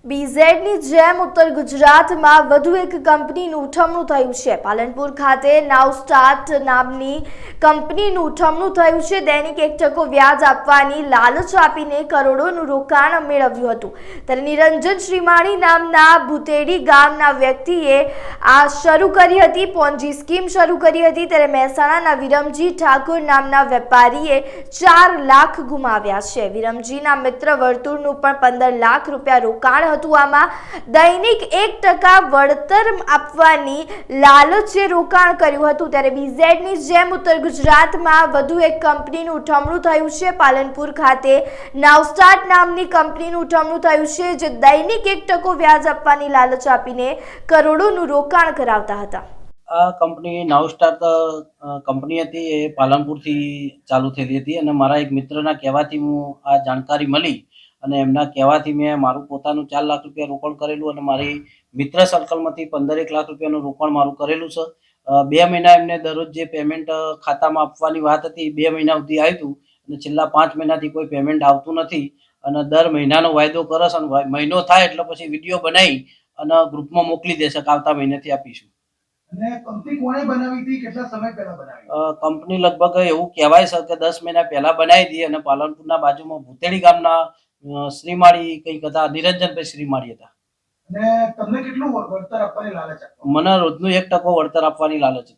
બીઝેડની જેમ ઉત્તર ગુજરાતમાં વધુ એક કંપનીનું ઉઠમણું થયું છે। પાલનપુર ખાતે નાવસ્ટાર્ટ નામની કંપનીનું ઉઠમણું થયું છે। દૈનિક 1% વ્યાજ આપવાની લાલચ આપીને કરોડોનું રોકાણ મેળવ્યું હતું। ત્યારે નિરંજન શ્રીમાળી નામના ભૂતેડી ગામના વ્યક્તિએ આ શરૂ કરી હતી, પોન્જી સ્કીમ શરૂ કરી હતી। ત્યારે મહેસાણાના વિરમજી ઠાકોર નામના વેપારીએ 4 લાખ ગુમાવ્યા છે। વિરમજીના મિત્ર વર્તુળનું પણ 15 લાખ રૂપિયા રોકાણ હતું। આમાં દૈનિક 1% વળતર આપવાની લાલચે રોકાણ કર્યું હતું। ત્યારે બીઝેડની જેમ ઉત્તર ગુજરાતમાં વધુ એક કંપનીનું ઉઠમણું થયું છે। પાલનપુર ખાતે નાવસ્ટાર્ટ નામની કંપનીનું ઉઠમણું થયું છે, જે દૈનિક 1% વ્યાજ આપવાની લાલચ આપીને કરોડોનું રોકાણ કરાવતા હતા। આ કંપની નાવસ્ટાર્ટ કંપની હતી, એ પાલનપુરથી ચાલુ થયેલી હતી અને મારા એક મિત્રના કહેવાથી હું આ જાણકારી મળી અને એમના કહેવાથી મેં મારું પોતાનું 4 લાખ રૂપિયા રોકાણ કરેલું અને મારી મિત્ર સર્કલમાંથી 15 લાખ રૂપિયાનું રોકાણ મારું કરેલું છે। 2 મહિના એમને દરરોજ જે પેમેન્ટ ખાતામાં આપવાની વાત હતી, 2 મહિના સુધી આવ્યું અને છેલ્લા 5 મહિનાથી કોઈ પેમેન્ટ આવતું નથી અને દર મહિનાનો વાયદો કરે છે અને મહિનો થાય એટલે પછી વિડીયો બનાવી અને ગ્રુપમાં મોકલી દેશે કે આવતા મહિનેથી આપીશું। અને કંપની કોણે બનાવી હતી, કેટલા સમય પહેલા બનાવી? કંપની લગભગ એવું કહેવાય છે કે 10 મહિના પહેલા બનાવી હતી અને પાલનપુરના બાજુમાં ભૂતેડી ગામના શ્રીમાળી કંઈક હતા, નિરંજનભાઈ શ્રીમાળી હતા। અને તમને કેટલું વળતર આપવાની લાલચ આપી? મને રોજનું 1% વળતર આપવાની લાલચ હતી।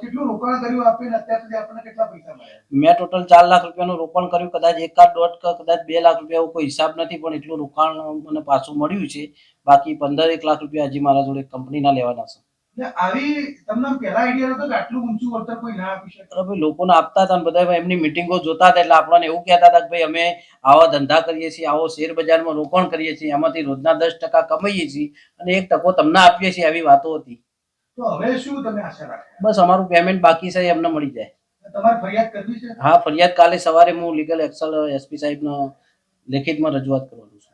કેટલું રોકાણ કર્યું આપીને અત્યાર સુધી આપણને કેટલા પૈસા મળ્યા? મેં ટોટલ 4 લાખ રૂપિયાનું રોકાણ કર્યું, કદાચ 1.5 કદાચ 2 લાખ રૂપિયા એવો કોઈ હિસાબ નથી, પણ એટલું રોકાણ મને પાછું મળ્યું છે। બાકી 15 લાખ રૂપિયા હજી મારા જોડે કંપનીના લેવાના છે। આવી તમને પહેલા આઈડિયા નતો કે આટલું ઊંચું વળતર કોઈ ના આપી શકે? ભાઈ લોકોને આપતા હતા અને બધા એમની મિટિંગો જોતા હતા એટલે આપણને એવું કહેતા હતા કે ભાઈ અમે આવા ધંધા કરીએ છીએ, આવો શેર બજારમાં રોકાણ કરીએ છીએ, એમાંથી રોજના 10% કમાઈએ છીએ અને 1% તમને આપીએ છીએ, આવી વાતો હતી। તો હવે શું તમે આશા રાખો? બસ અમારું પેમેન્ટ બાકી છે, એમને મળી જાય। તમારે ફરિયાદ કરવી છે? હા, ફરિયાદ કાલે સવારે હું લીગલ એક્શન એસપી સાહેબનો લેખિતમાં રજૂઆત કરવાનું છું।